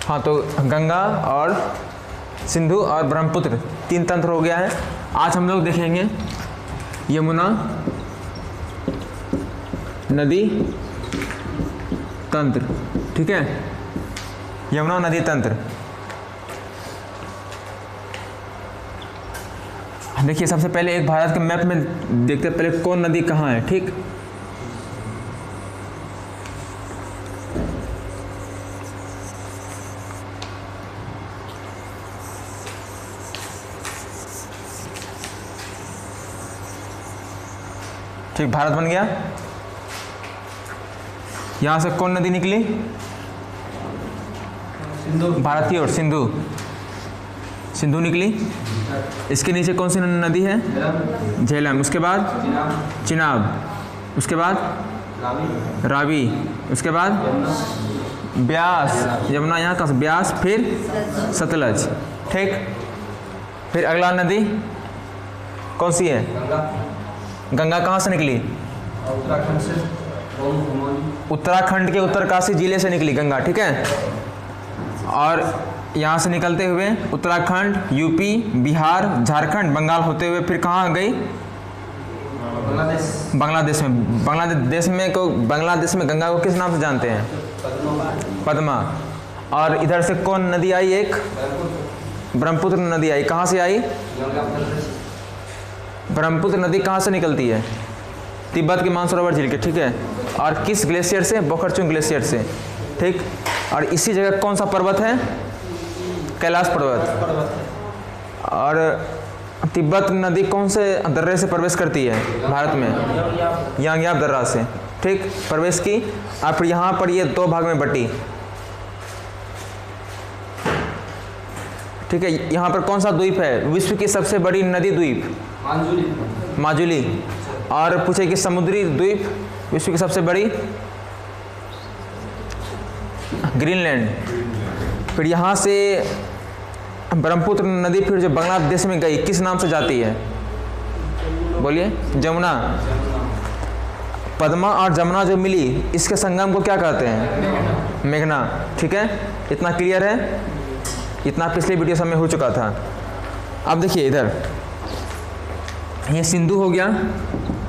हाँ, तो गंगा और सिंधु और ब्रह्मपुत्र 3 तंत्र हो गया है। आज हम लोग देखेंगे यमुना नदी तंत्र। ठीक है, यमुना नदी तंत्र। देखिए, सबसे पहले एक भारत के मैप में देखते हैं पहले कौन नदी कहाँ है। ठीक, ठीक, भारत बन गया। यहां से कौन नदी निकली? सिंधु। भारत की ओर सिंधु, सिंधु निकली। इसके नीचे कौन सी नदी है? झेलम। उसके बाद चिनाब। उसके बाद रावी। उसके बाद ब्यास, यमुना यहाँ का ब्यास, फिर सतलज। ठीक, फिर अगला नदी कौन सी है? गंगा कहाँ से निकली? उत्तराखंड से, उत्तराखंड के उत्तरकाशी जिले से निकली गंगा। ठीक है, और यहाँ से निकलते हुए उत्तराखंड, यूपी, बिहार, झारखंड, बंगाल होते हुए फिर कहाँ गई? बांग्लादेश में। बांग्लादेश में गंगा को किस नाम से जानते हैं? पद्मा। और इधर से कौन नदी आई? एक ब्रह्मपुत्र नदी आई। कहाँ से आई? ब्रह्मपुत्र नदी कहाँ से निकलती है? तिब्बत के मानसरोवर झील के। ठीक है, और किस ग्लेशियर से? बोखरचुंग ग्लेशियर से। ठीक, और इसी जगह कौन सा पर्वत है? कैलाश पर्वत। और तिब्बत नदी कौन से दर्रे से प्रवेश करती है भारत में? यांग्याप दर्रा से। ठीक, प्रवेश की। और फिर यहाँ पर ये 2 भाग में बटी। ठीक है, यहाँ पर कौन सा द्वीप है? विश्व की सबसे बड़ी नदी द्वीप माजुली। और पूछे कि समुद्री द्वीप विश्व की सबसे बड़ी? ग्रीनलैंड। फिर यहाँ से ब्रह्मपुत्र नदी फिर जो बांग्लादेश में गई किस नाम से जाती है? बोलिए। जमुना। पद्मा और जमुना जो मिली इसके संगम को क्या कहते हैं? मेघना। ठीक है, इतना क्लियर है? इतना पिछले वीडियो समय हो चुका था। अब देखिए इधर ये सिंधु हो गया।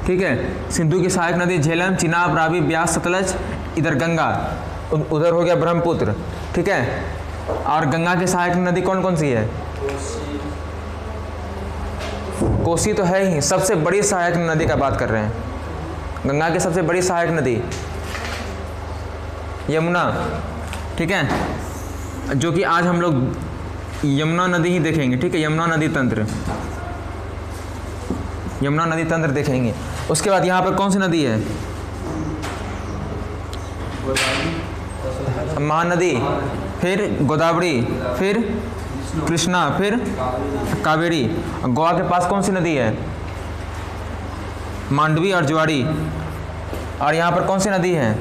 ठीक है, सिंधु की सहायक नदी झेलम, चिनाब, रावी, ब्यास, सतलज। इधर गंगा, उधर हो गया ब्रह्मपुत्र। ठीक है, और गंगा की सहायक नदी कौन कौन सी है? कोसी तो है ही, सबसे बड़ी सहायक नदी का बात कर रहे हैं। गंगा की सबसे बड़ी सहायक नदी यमुना। ठीक है, जो कि आज हम लोग यमुना नदी ही देखेंगे। ठीक है, यमुना नदी तंत्र, यमुना नदी तंत्र देखेंगे। उसके बाद यहाँ पर कौन सी नदी है? महानदी, फिर गोदावरी, फिर कृष्णा, फिर कावेरी। गोवा के पास कौन सी नदी है? मांडवी और ज्वारी। और यहाँ पर कौन सी नदी है?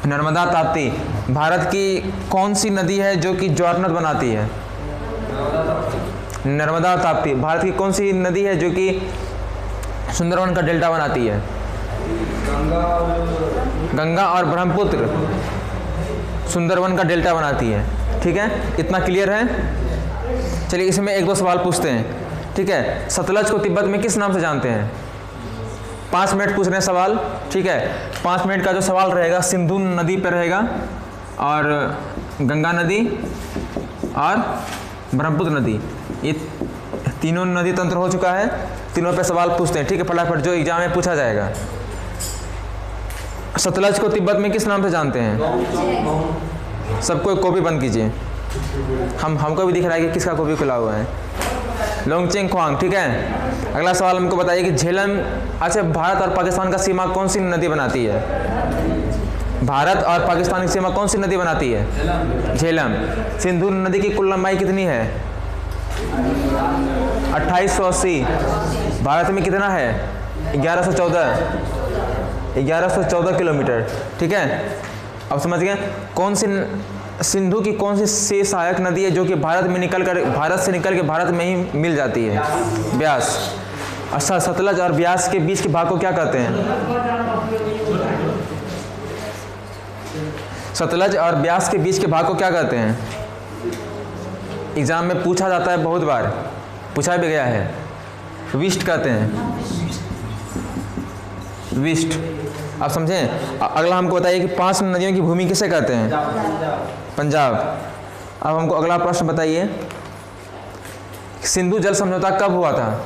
नर्मदा, ताप्ती। भारत की कौन सी नदी है जो कि ज्वारनद बनाती है? नर्मदा और ताप्ती। भारत की कौन सी नदी है जो कि सुंदरवन का डेल्टा बनाती है? गंगा और ब्रह्मपुत्र सुंदरवन का डेल्टा बनाती है। ठीक है, इतना क्लियर है? चलिए इसमें 1-2 सवाल पूछते हैं। ठीक है, सतलज को तिब्बत में किस नाम से जानते हैं? 5 मिनट पूछ रहे हैं सवाल। ठीक है, 5 मिनट का जो सवाल रहेगा सिंधु नदी पर रहेगा, और गंगा नदी और ब्रह्मपुत्र नदी, ये तीनों नदी तंत्र हो चुका है। तीनों पे सवाल पूछते हैं। ठीक है, फटाफट जो एग्जाम में पूछा जाएगा। सतलज को तिब्बत में किस नाम से जानते हैं? सबको कॉपी बंद कीजिए। हमको भी दिख रहा है कि किसका कॉपी खुला हुआ है। लोंगचेंग ख्वांग। ठीक है, अगला सवाल हमको बताइए कि झेलम। अच्छा, भारत और पाकिस्तान का सीमा कौन सी नदी बनाती है? भारत और पाकिस्तान की सीमा कौन सी नदी बनाती है? झेलम। सिंधु नदी की कुल लंबाई कितनी है? 2880। भारत में कितना है? 1114 किलोमीटर। ठीक है, अब समझ गए कौन सी सिंधु की कौन सी सहायक नदी है जो कि भारत से निकल के भारत में ही मिल जाती है? ब्यास। अच्छा, सतलज और ब्यास के बीच के भाग को क्या कहते हैं? सतलज और ब्यास के बीच के भाग को क्या कहते हैं? एग्जाम में पूछा जाता है, बहुत बार पूछा भी गया है। विष्ट कहते हैं, विष्ट। आप समझें? अगला हमको बताइए कि 5 नदियों की भूमि किसे कहते हैं? पंजाब। अब हमको अगला प्रश्न बताइए, सिंधु जल समझौता कब हुआ था?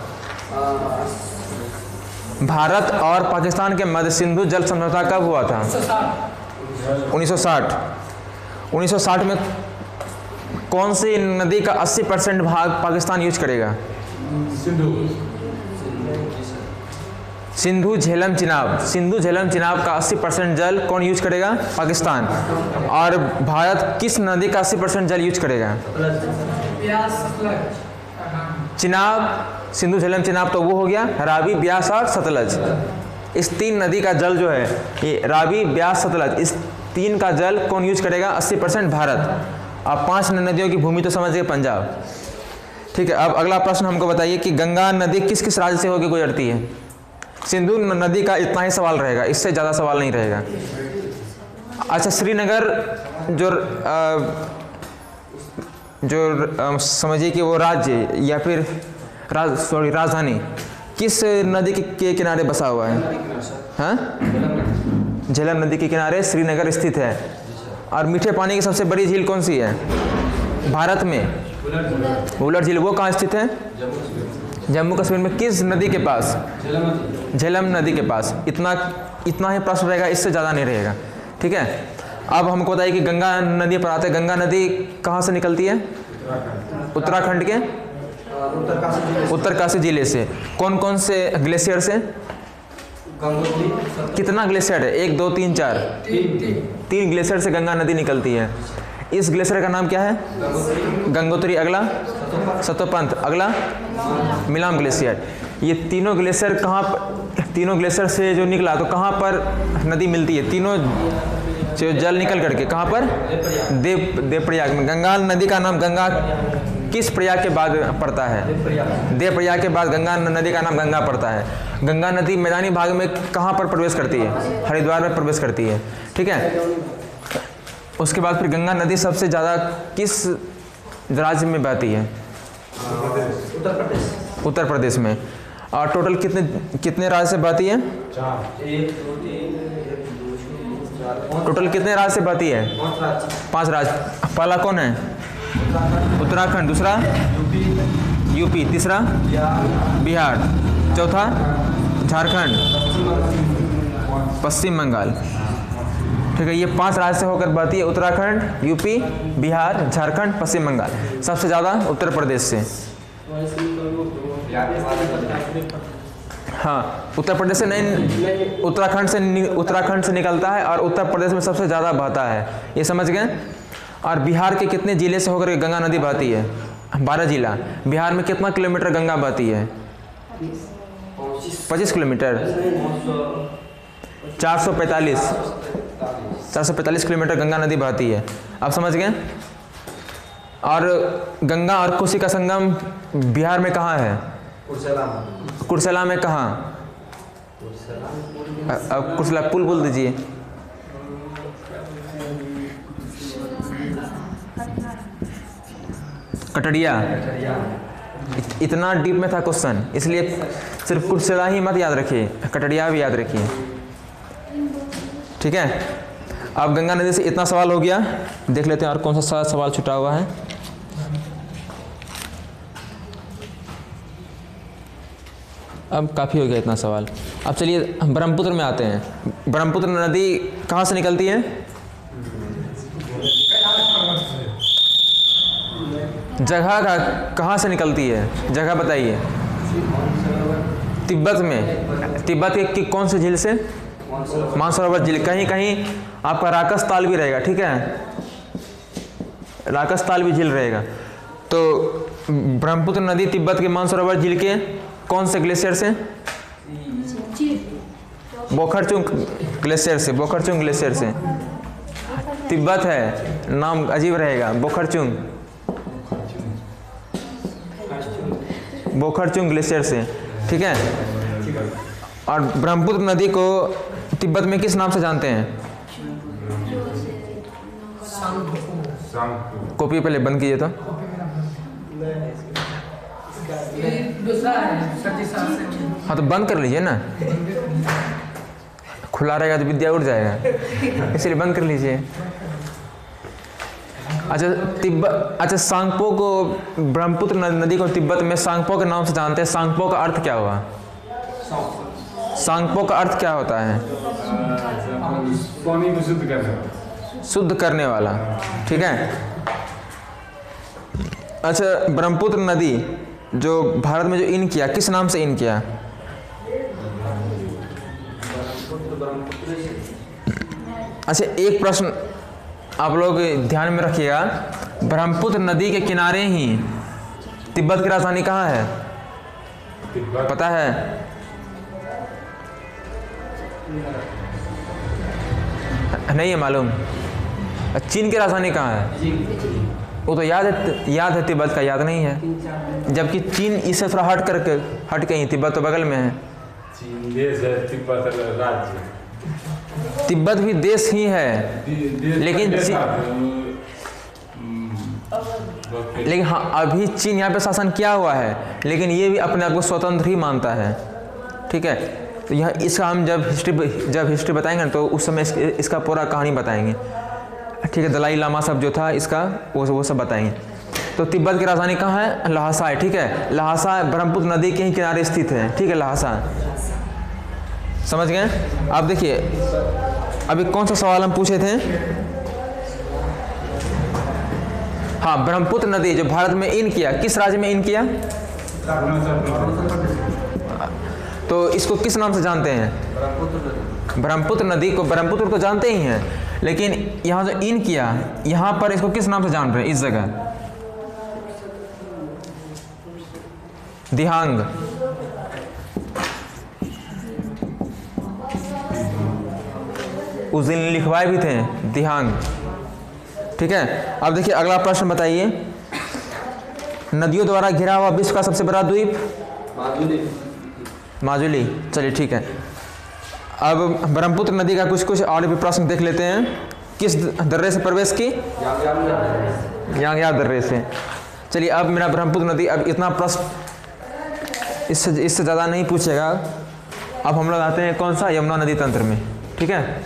भारत और पाकिस्तान के मध्य सिंधु जल समझौता कब हुआ था? 1960। 1960 में कौन सी नदी का 80% भाग पाकिस्तान यूज करेगा? सिंधु झेलम चिनाब। सिंधु झेलम चिनाब का 80% जल कौन यूज करेगा? पाकिस्तान। और भारत किस नदी का 80% जल यूज करेगा? चिनाब, सिंधु झेलम चिनाब तो वो हो गया, रावी, ब्यास और सतलज। इस 3 नदी का जल जो है, ये रावी, ब्यास, सतलज, इस 3 का जल कौन यूज करेगा? 80% भारत। अब 5 नदियों की भूमि तो समझ गए, पंजाब। ठीक है, अब अगला प्रश्न हमको बताइए कि गंगा नदी किस किस राज्य से होकर गुजरती है? सिंधु नदी का इतना ही सवाल रहेगा, इससे ज़्यादा सवाल नहीं रहेगा। अच्छा, श्रीनगर जो समझिए कि वो राज्य या फिर राजधानी किस नदी के किनारे बसा हुआ है? हाँ, झेलम नदी के किनारे श्रीनगर स्थित है। और मीठे पानी की सबसे बड़ी झील कौन सी है भारत में? वुलर झील। वो कहाँ स्थित है? जम्मू कश्मीर में। किस नदी के पास? झेलम नदी के पास। इतना ही प्रश्न रहेगा, इससे ज़्यादा नहीं रहेगा। ठीक है, अब हमको बताइए कि गंगा नदी पर आते हैं। गंगा नदी कहाँ से निकलती है? उत्तराखंड के उत्तरकाशी जिले से। कौन कौन से ग्लेशियर से? कितना ग्लेशियर है? 1 2 3 4 3 ग्लेशियर से गंगा नदी निकलती है। इस ग्लेशियर का नाम क्या है? गंगोत्री। अगला सतोपंथ। अगला मिलाम ग्लेशियर। ये तीनों ग्लेशियर कहाँ पर, तीनों ग्लेशियर से जो निकला तो कहाँ पर नदी मिलती है? तीनों जो जल निकल करके कहाँ पर? देवप्रयाग में। गंगा नदी का नाम गंगा किस प्रयाग के बाद पड़ता है? देवप्रयाग के बाद गंगा नदी का नाम गंगा पड़ता है। गंगा नदी मैदानी भाग में कहाँ पर प्रवेश करती है? हरिद्वार में प्रवेश करती है। ठीक है, उसके बाद फिर गंगा नदी सबसे ज़्यादा किस राज्य में बहती है? उत्तर प्रदेश में। और टोटल कितने राज्य से बहती है? टोटल कितने राज्य से बहती है? 5 राज्य। पहला कौन है? उत्तराखंड। दूसरा यूपी। तीसरा बिहार। चौथा झारखंड, पश्चिम बंगाल। ठीक है, ये 5 राज्य से होकर बहती है। उत्तराखंड, यूपी, बिहार, झारखंड, पश्चिम बंगाल। सबसे ज़्यादा उत्तर प्रदेश से। हाँ, उत्तर प्रदेश से नहीं, उत्तराखंड से निकलता है और उत्तर प्रदेश में सबसे ज़्यादा बहता है। ये समझ गए? और बिहार के कितने जिले से होकर गंगा नदी बहती है? 12 जिला। बिहार में कितना किलोमीटर गंगा बहती है? 25 किलोमीटर। 445 किलोमीटर गंगा नदी बहती है। आप समझ गए? और गंगा और कोसी का संगम बिहार में कहाँ है? कुर्सेला में। कहाँ? कुर्सेला पुल बोल दीजिए। कटड़िया। इतना डीप में था क्वेश्चन, इसलिए सिर्फ कुर्सेला ही मत याद रखिए, कटड़िया भी याद रखिए। ठीक है, अब गंगा नदी से इतना सवाल हो गया। देख लेते हैं और कौन सा सवाल छूटा हुआ है। अब काफ़ी हो गया इतना सवाल। अब चलिए ब्रह्मपुत्र में आते हैं। ब्रह्मपुत्र नदी कहाँ से निकलती है? जगह का कहाँ से निकलती है? जगह बताइए। तिब्बत में। तिब्बत की कौन सी झील से? मानसरोवर झील। कहीं कहीं आपका राकस ताल भी रहेगा। ठीक है, राकस ताल भी झील रहेगा। तो ब्रह्मपुत्र नदी तिब्बत के मानसरोवर झील के कौन से ग्लेशियर से? बोखरचुंग ग्लेशियर से। बोखरचुंग ग्लेशियर से। तिब्बत है, नाम अजीब रहेगा, बोखरचुंग। बोखरचुंग ग्लेशियर से। ठीक है, और ब्रह्मपुत्र नदी को तिब्बत में किस नाम से जानते हैं? कॉपी पहले बंद कीजिए तो। हाँ तो बंद कर लीजिए ना, खुला रहेगा तो विद्या उड़ जाएगा, इसलिए बंद कर लीजिए। अच्छा सांगपो को, ब्रह्मपुत्र नदी को तिब्बत में सांगपो के नाम से जानते हैं। सांगपो का अर्थ क्या हुआ? सांगपो का अर्थ क्या होता है? पानी को शुद्ध करने, शुद्ध करने वाला, ठीक है। अच्छा ब्रह्मपुत्र नदी जो भारत में जो इन किया, किस नाम से इन किया? अच्छा एक प्रश्न आप लोग ध्यान में रखिएगा, ब्रह्मपुत्र नदी के किनारे ही तिब्बत की राजधानी कहाँ है? पता है? नहीं है मालूम? चीन की राजधानी कहाँ है? वो तो याद है, तिब्बत का याद नहीं है। जबकि चीन इससे थोड़ा हट के ही, तिब्बत तो बगल में है। चीन देश है, तिब्बत राज्य। तिब्बत भी देश ही है, लेकिन हाँ अभी चीन यहाँ पे शासन किया हुआ है, लेकिन ये भी अपने आप को स्वतंत्र ही मानता है, ठीक है। तो यह इसका हम जब हिस्ट्री बताएंगे ना, तो उस समय इसका पूरा कहानी बताएंगे, ठीक है। दलाई लामा सब जो था इसका वो सब बताएंगे। तो तिब्बत की राजधानी कहाँ है? ल्हासा है, ठीक है। ल्हासा ब्रह्मपुत्र नदी के ही किनारे स्थित है, ठीक है। ल्हासा, समझ गए? अब देखिए अभी कौन सा सवाल हम पूछे थे? हाँ, ब्रह्मपुत्र नदी जो भारत में इन किया, किस राज्य में इन किया? तो इसको किस नाम से जानते हैं? ब्रह्मपुत्र नदी को, ब्रह्मपुत्र तो जानते ही हैं, लेकिन यहाँ जो इन किया, यहाँ पर इसको किस नाम से जान रहे हैं? इस जगह दिहांग, उस दिन लिखवाए भी थे दिहांग, ठीक है। अब देखिए अगला प्रश्न बताइए, नदियों द्वारा घिरा हुआ विश्व का सबसे बड़ा द्वीप? माजुली, चलिए ठीक है। अब ब्रह्मपुत्र नदी का कुछ और भी प्रश्न देख लेते हैं। किस दर्रे से प्रवेश की? यांगयाब दर्रे से। चलिए अब मेरा ब्रह्मपुत्र नदी, अब इतना प्रश्न इससे ज़्यादा नहीं पूछेगा। अब हम लोग आते हैं कौन सा? यमुना नदी तंत्र में, ठीक है।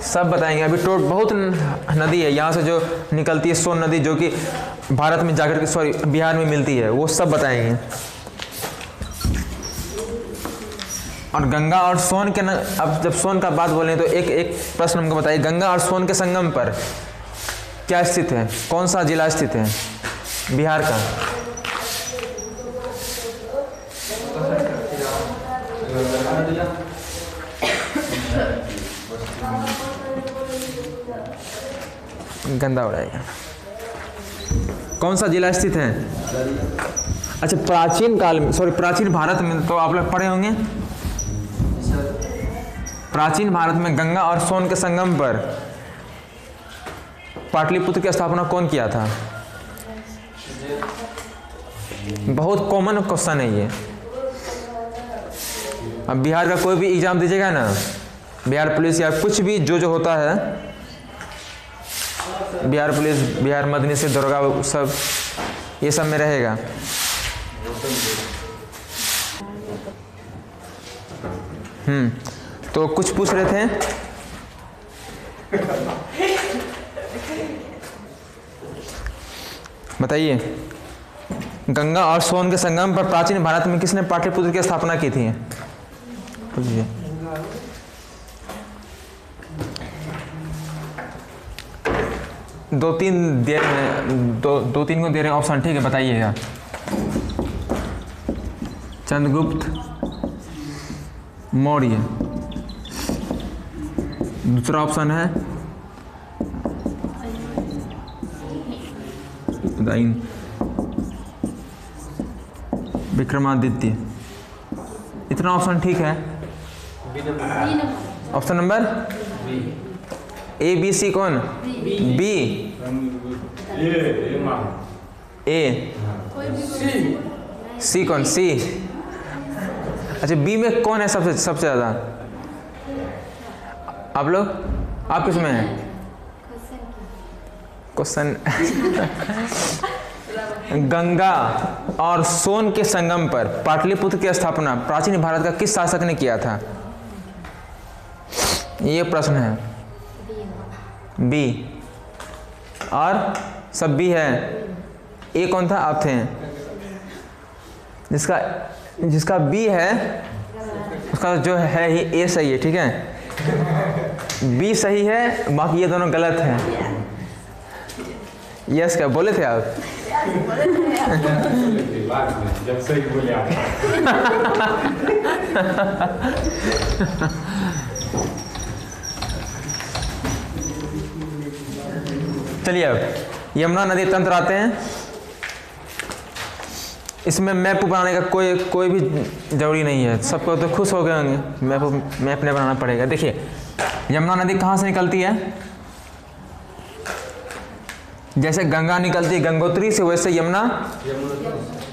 सब बताएंगे। अभी बहुत नदी है यहाँ से जो निकलती है, सोन नदी जो कि भारत में जाकर के बिहार में मिलती है, वो सब बताएंगे। और गंगा और सोन के अब जब सोन का बात बोलें तो एक प्रश्न हमको बताइए, गंगा और सोन के संगम पर क्या स्थित है? कौन सा जिला स्थित है बिहार का? गंदा उड़ाएगा। कौन सा जिला स्थित है? अच्छा प्राचीन काल में, प्राचीन भारत में तो आप लोग पढ़े होंगे। प्राचीन भारत में गंगा और सोन के संगम पर पाटलिपुत्र की स्थापना कौन किया था? बहुत कॉमन क्वेश्चन है ये। अब बिहार का कोई भी एग्जाम दीजिएगा ना, बिहार पुलिस या कुछ भी जो होता है, बिहार पुलिस, बिहार मदनी से दरोगा, सब ये सब में रहेगा। तो कुछ पूछ रहे थे? बताइए, गंगा और सोन के संगम पर प्राचीन भारत में किसने पाटलिपुत्र की स्थापना की थी? दो तीन को दे रहे ऑप्शन, ठीक है, बताइएगा। चंद्रगुप्त मौर्य, दूसरा ऑप्शन है विक्रमादित्य। इतना ऑप्शन ठीक है। Option number A B C कौन? बी ए सी कौन? सी। अच्छा, बी में कौन है सबसे ज़्यादा? आप लोग, आप किस में हैं? क्वेश्चन गंगा और सोन के संगम पर पाटलिपुत्र की स्थापना प्राचीन भारत का किस शासक ने किया था? ये प्रश्न है। बी। और सब बी है। ए कौन था? आप थे। जिसका बी है उसका जो है ही ए सही है, ठीक है। बी सही है, बाकी ये दोनों गलत हैं। यस क्या बोले थे आप? बाद में जब सही बोले आप। चलिए अब यमुना नदी तंत्र आते हैं। इसमें मैप बनाने का कोई भी जरूरी नहीं है। सबको तो खुश हो गए होंगे। मैप नहीं बनाना पड़ेगा। देखिए यमुना नदी कहाँ से निकलती है? जैसे गंगा निकलती है गंगोत्री से, वैसे यमुना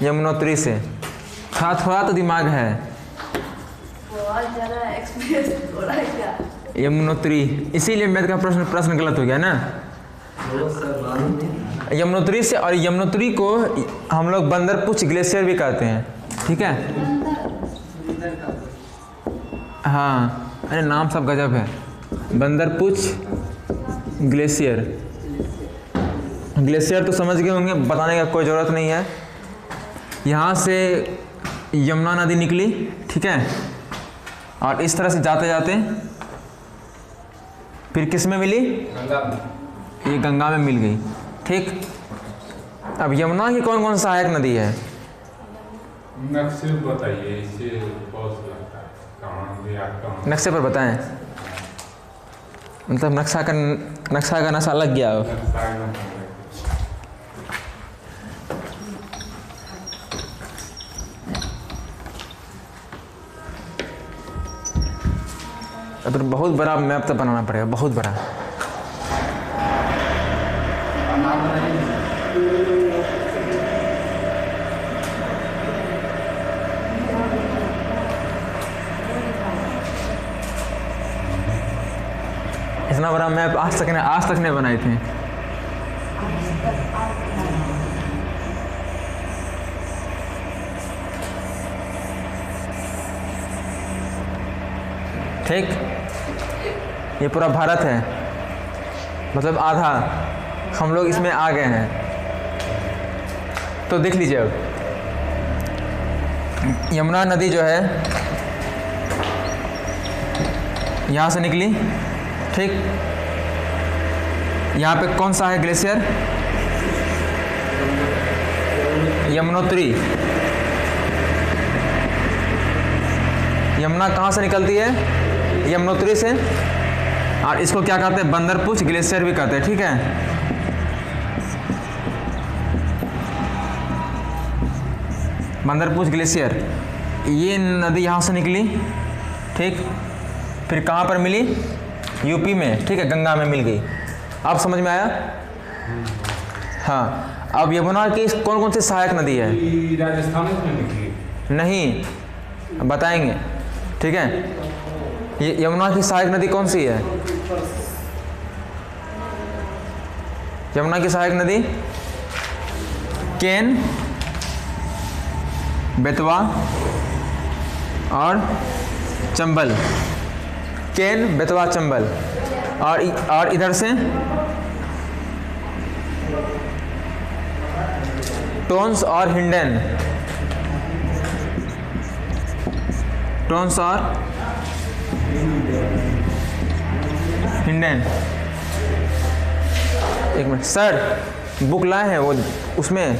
यमुनोत्री से। थोड़ा तो दिमाग है। यमुनोत्री, इसीलिए मैथ का प्रश्न गलत हो गया ना। यमुनोत्री से, और यमुनोत्री को हम लोग बंदरपुछ ग्लेशियर भी कहते हैं, ठीक है। हाँ, अरे नाम सब गजब है। बंदरपुछ ग्लेशियर। ग्लेशियर तो समझ गए होंगे, बताने का कोई ज़रूरत नहीं है। यहाँ से यमुना नदी निकली, ठीक है, और इस तरह से जाते जाते फिर किस में मिली? गंगा में। ये गंगा में मिल गई, ठीक। अब यमुना की कौन कौन सहायक नदी है? नक्शे बताइए, इससे बहुत लगता है कहाँ भी आपका। नक्शे पर बताएं। मतलब नक्शा का नशा लग गया हो। तो बहुत बड़ा मैप तो बनाना पड़ेगा, बहुत बड़ा। इतना बड़ा मैप आज तक नहीं बनाए थे। ठीक, ये पूरा भारत है, मतलब आधा हम लोग इसमें आ गए हैं। तो देख लीजिए अब यमुना नदी जो है यहाँ से निकली, ठीक। यहाँ पे कौन सा है ग्लेशियर? यमुनोत्री। यमुना कहाँ से निकलती है? यमुनोत्री से। और इसको क्या कहते हैं? बंदरपुछ ग्लेशियर भी कहते हैं, ठीक है। बंदरपुछ ग्लेशियर, ये नदी यहाँ से निकली, ठीक। फिर कहाँ पर मिली? यूपी में, ठीक है, गंगा में मिल गई। आप समझ में आया? हाँ। अब यमुना की कौन कौन सी सहायक नदी है? राजस्थान में निकली नहीं, बताएंगे, ठीक है। ये यमुना की सहायक नदी कौन सी है? यमुना की सहायक नदी केन, बेतवा और चंबल। केन, बेतवा, चंबल। और इधर से टोंस और हिंडन। टोंस और हिंडन। एक मिनट सर, बुक लाए हैं वो, उसमें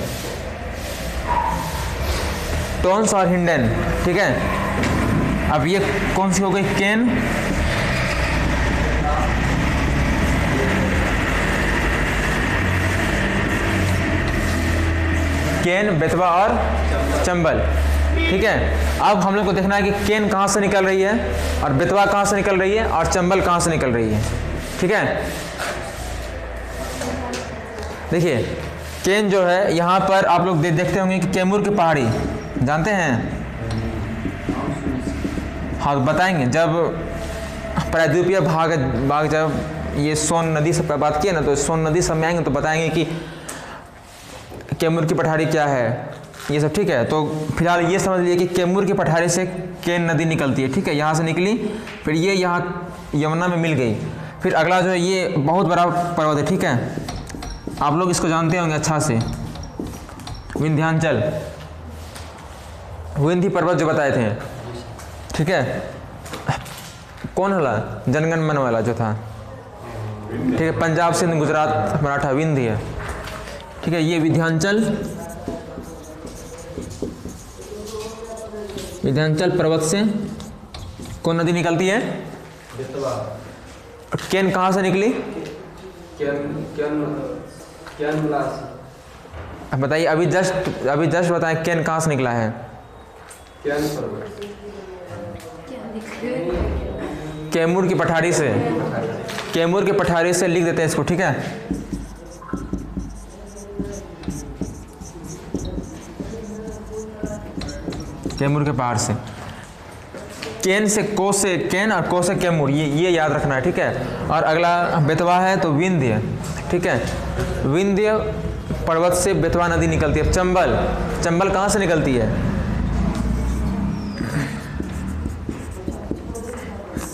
टोंस और हिंडन, ठीक है। अब ये कौन सी हो गई? केन, बेतवा और चंबल, ठीक है। अब हम लोग को देखना है कि केन कहाँ से निकल रही है, और बेतवा कहाँ से निकल रही है, और चंबल कहाँ से निकल रही है, ठीक है। देखिए केन जो है, यहाँ पर आप लोग देखते होंगे कि कैमूर की पहाड़ी, जानते हैं? हाँ तो बताएंगे। जब प्रायद्वीपीय भाग जब ये सोन नदी से बात किए ना, तो सोन नदी सब में आएंगे तो बताएंगे कि कैमूर की पठारी क्या है, ये सब। ठीक है, तो फिलहाल ये समझ लिए कि कैमूर की पठारी से केन नदी निकलती है। ठीक है, यहाँ से निकली, फिर ये यहाँ यमुना में मिल गई। फिर अगला जो है ये बहुत बड़ा पर्वत है। ठीक है, आप लोग इसको जानते होंगे अच्छा से, विंध्याचल, विंध्य पर्वत जो बताए थे। ठीक है, कौन वाला? जनगण मन वाला जो था। ठीक है, पंजाब सिंध गुजरात मराठा विंध्य है। ठीक है, ये विंध्याचल, विंध्याचल पर्वत से कौन नदी निकलती है? केन कहाँ से निकली? बताइए, अभी जस्ट बताएं, केन कहाँ से निकला है? कैमूर की पठारी से। कैमूर की पठारी से लिख देते हैं इसको। ठीक है, कैमूर के पहाड़ से। केन से को से केन और को से कैमूर, ये याद रखना है। ठीक है, और अगला बेतवा है तो विंध्य। ठीक है, विंध्य पर्वत से बेतवा नदी निकलती है। चंबल, चंबल कहाँ से निकलती है?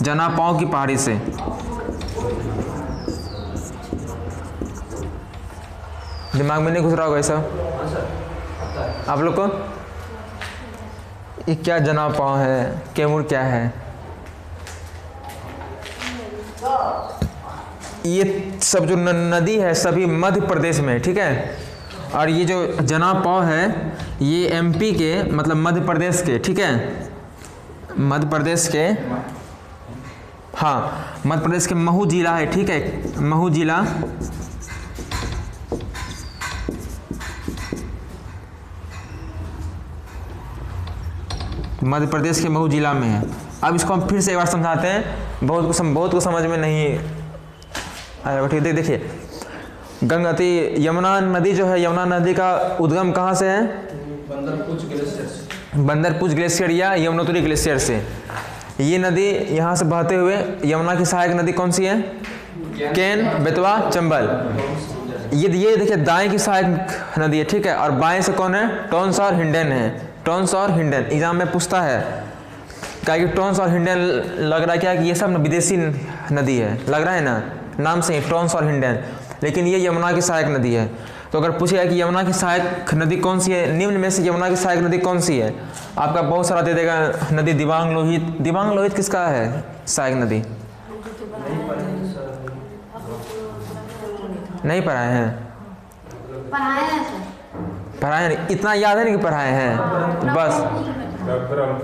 जनापाव की पहाड़ी से। दिमाग में नहीं घुस रहा होगा ऐसा आप लोग को? ये क्या जनापाव है, कैमूर क्या है? ये सब जो नदी है सभी मध्य प्रदेश में। ठीक है, और ये जो जनापाव है ये एमपी के, मतलब मध्य प्रदेश के। ठीक है, मध्य प्रदेश के, हाँ मध्य प्रदेश के महू जिला है। ठीक है, महू जिला, मध्य प्रदेश के महू जिला में है। अब इसको हम फिर से एक बार समझाते हैं, बहुत को समझ में नहीं आया। ठीक है, देखिए, गंगती यमुना नदी जो है, यमुना नदी का उद्गम कहाँ से है? बंदरपुच ग्लेशियर या यमुनोत्री ग्लेशियर से। ये नदी यहाँ से बहते हुए, यमुना की सहायक नदी कौन सी है? केन, बेतवा, चंबल। ये देखिए दाएं की सहायक नदी है। ठीक है, और बाएं से कौन है? टोंस और हिंडन है। टोंस और हिंडन एग्जाम में पूछता है, क्या कि टोंस और हिंडन लग रहा है क्या कि ये सब विदेशी नदी है, लग रहा है ना नाम से ही, टोंस और हिंडन। लेकिन ये यमुना की सहायक नदी है। तो अगर पूछेगा कि यमुना की सहायक नदी कौन सी है, निम्न में से यमुना की सहायक नदी कौन सी है, आपका बहुत सारा दे देगा नदी। दिबांग लोहित। दिबांग लोहित किसका है सहायक नदी? नहीं पढ़ाए हैं? पढ़ाए हैं, इतना याद है नहीं कि पढ़ाए हैं बस।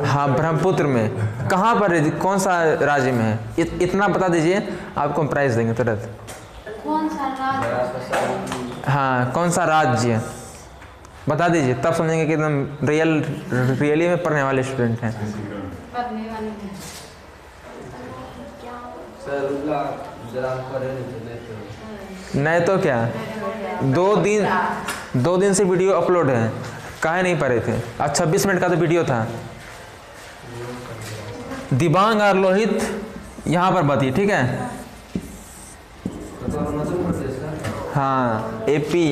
हाँ, ब्रह्मपुत्र में। कहाँ पर है, कौन सा राज्य में है? इतना बता दीजिए, आपको हम प्राइज देंगे तुरंत। कौन सा राज्य? हाँ, कौन सा राज्य बता दीजिए, तब समझेंगे कि एकदम रियली में पढ़ने वाले स्टूडेंट हैं। पढ़ने वाले हैं। नहीं तो क्या, 2 दिन से वीडियो अपलोड है, काहे नहीं पढ़े थे? आज 26 मिनट का तो वीडियो था। दिबांग और लोहित यहाँ पर बती। ठीक है, हाँ एपी,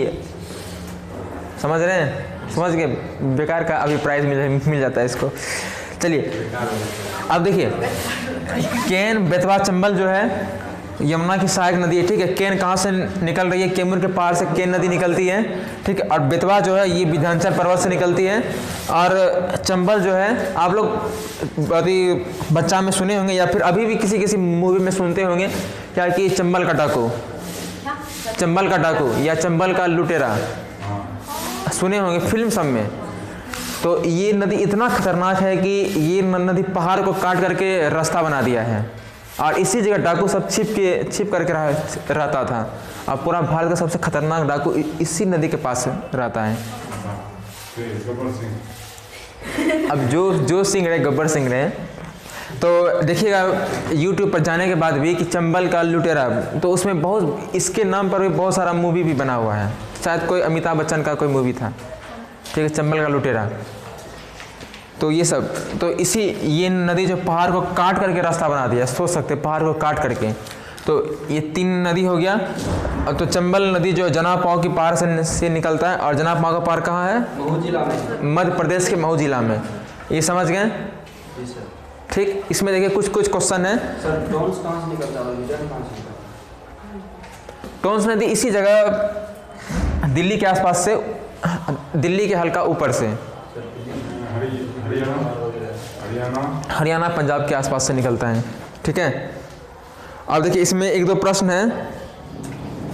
समझ रहे हैं? समझ के बेकार का अभी प्राइज मिल जाता है इसको। चलिए अब देखिए, केन, बेतवा, चंबल जो है यमुना की सहायक नदी है। ठीक है, केन कहाँ से निकल रही है? कैमूर के पहाड़ से केन नदी निकलती है। ठीक है, और बेतवा जो है ये विंध्याचल पर्वत से निकलती है। और चंबल जो है आप लोग अभी बच्चा में सुने होंगे या फिर अभी भी किसी मूवी में सुनते होंगे, क्या कि चंबल का डाकू, चंबल का डाकू या चंबल का लुटेरा, सुने होंगे फिल्म सब में। तो ये नदी इतना खतरनाक है कि ये नदी पहाड़ को काट करके रास्ता बना दिया है, और इसी जगह डाकू सब छिप करके रहता था। और पूरा भारत का सबसे खतरनाक डाकू इसी नदी के पास रहता है। अब जो सिंह रहे, गब्बर सिंह रहे, तो देखिएगा YouTube पर जाने के बाद भी कि चंबल का लुटेरा, तो उसमें बहुत इसके नाम पर भी बहुत सारा मूवी भी बना हुआ है। शायद कोई अमिताभ बच्चन का कोई मूवी था। ठीक है, चंबल का लुटेरा। तो ये सब, तो ये नदी जो पहाड़ को काट करके रास्ता बना दिया, सोच सकते हैं पहाड़ को काट करके। तो ये 3 नदी हो गया। अब तो चंबल नदी जो जनाब पाव की पार से निकलता है, और जनाब पाव का पार कहाँ है? महू जिला में, मध्य प्रदेश के महू जिला में। ये समझ गए? जी सर। ठीक, इसमें देखिए कुछ क्वेश्चन है। सर टोन्स कहाँ से निकलता है, रिजल्ट कहाँ से निकलता है? टोन्स नदी इसी जगह दिल्ली के आसपास से, दिल्ली के हल्का ऊपर से, हरियाणा पंजाब के आसपास से निकलता है। ठीक है, अब देखिए इसमें 1-2 प्रश्न हैं।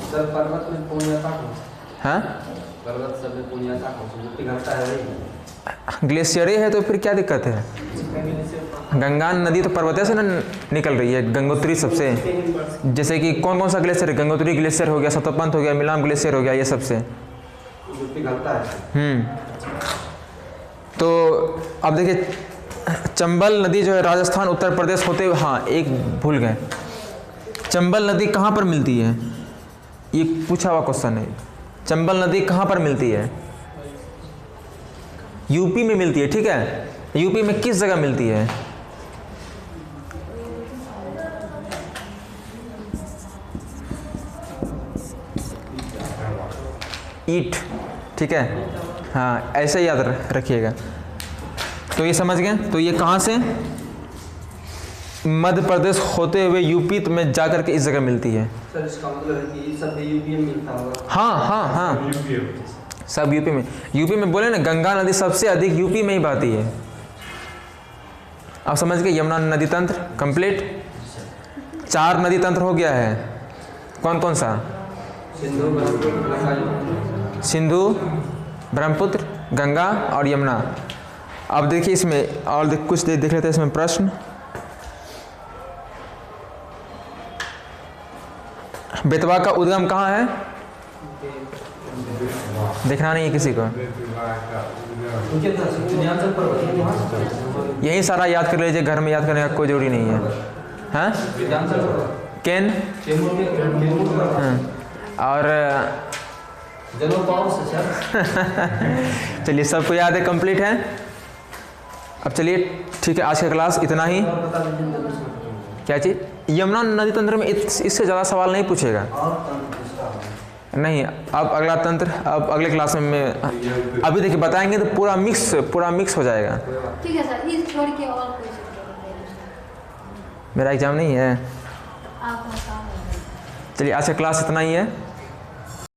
सर पर्वत में पुण्याता कौन? हाँ, पर्वत सब में पुण्याता कौन जो पिघलता है वही? ग्लेशियरी है तो फिर क्या दिक्कत है? गंगा नदी तो पर्वत से ना निकल रही है, गंगोत्री सबसे। जैसे कि कौन कौन सा ग्लेशियर है? गंगोत्री ग्लेशियर हो गया, सतपंथ हो गया, मिलाम ग्लेशियर हो गया, ये सबसे जो पिघलता है। तो अब देखिए चंबल नदी जो है राजस्थान उत्तर प्रदेश होते हुए, हाँ एक भूल गए, चंबल नदी कहाँ पर मिलती है? ये पूछा हुआ क्वेश्चन है। चंबल नदी कहाँ पर मिलती है? यूपी में मिलती है। ठीक है, यूपी में किस जगह मिलती है? ईट। ठीक है, हाँ ऐसे याद रखिएगा। तो ये समझ गए। तो ये कहाँ से? मध्य प्रदेश होते हुए यूपी में जाकर के इस जगह मिलती है। सर इसका मतलब है कि ये सब यूपी में मिलता होगा। हाँ हाँ हाँ, सब यूपी में। यूपी में बोले ना, गंगा नदी सबसे अधिक यूपी में ही बहती है। आप समझ गए? यमुना नदी तंत्र कंप्लीट। 4 नदी तंत्र हो गया है। कौन कौन सा? सिंधु, ब्रह्मपुत्र, गंगा। सिंधु, ब्रह्मपुत्र, गंगा और यमुना। अब देखिए इसमें और कुछ देख लेते हैं इसमें प्रश्न। बेतवा का उद्गम कहाँ है? देखना नहीं है किसी को, यही सारा याद कर लीजिए, घर में याद करने का कोई जरूरी नहीं है। हाँ, केन, हाँ। और चलिए सबको याद है, कंप्लीट है। अब चलिए ठीक है, आज का क्लास इतना ही। क्या चीज़? यमुना नदी तंत्र में इससे ज़्यादा सवाल नहीं पूछेगा। नहीं, अब अगला तंत्र अब अगले क्लास में मैं अभी देखिए बताएंगे तो पूरा मिक्स हो जाएगा। ठीक है सर, इस छोड़ के और कोई सब्जेक्ट? मेरा एग्जाम नहीं है। आप बताओ। चलिए आज का क्लास इतना ही है।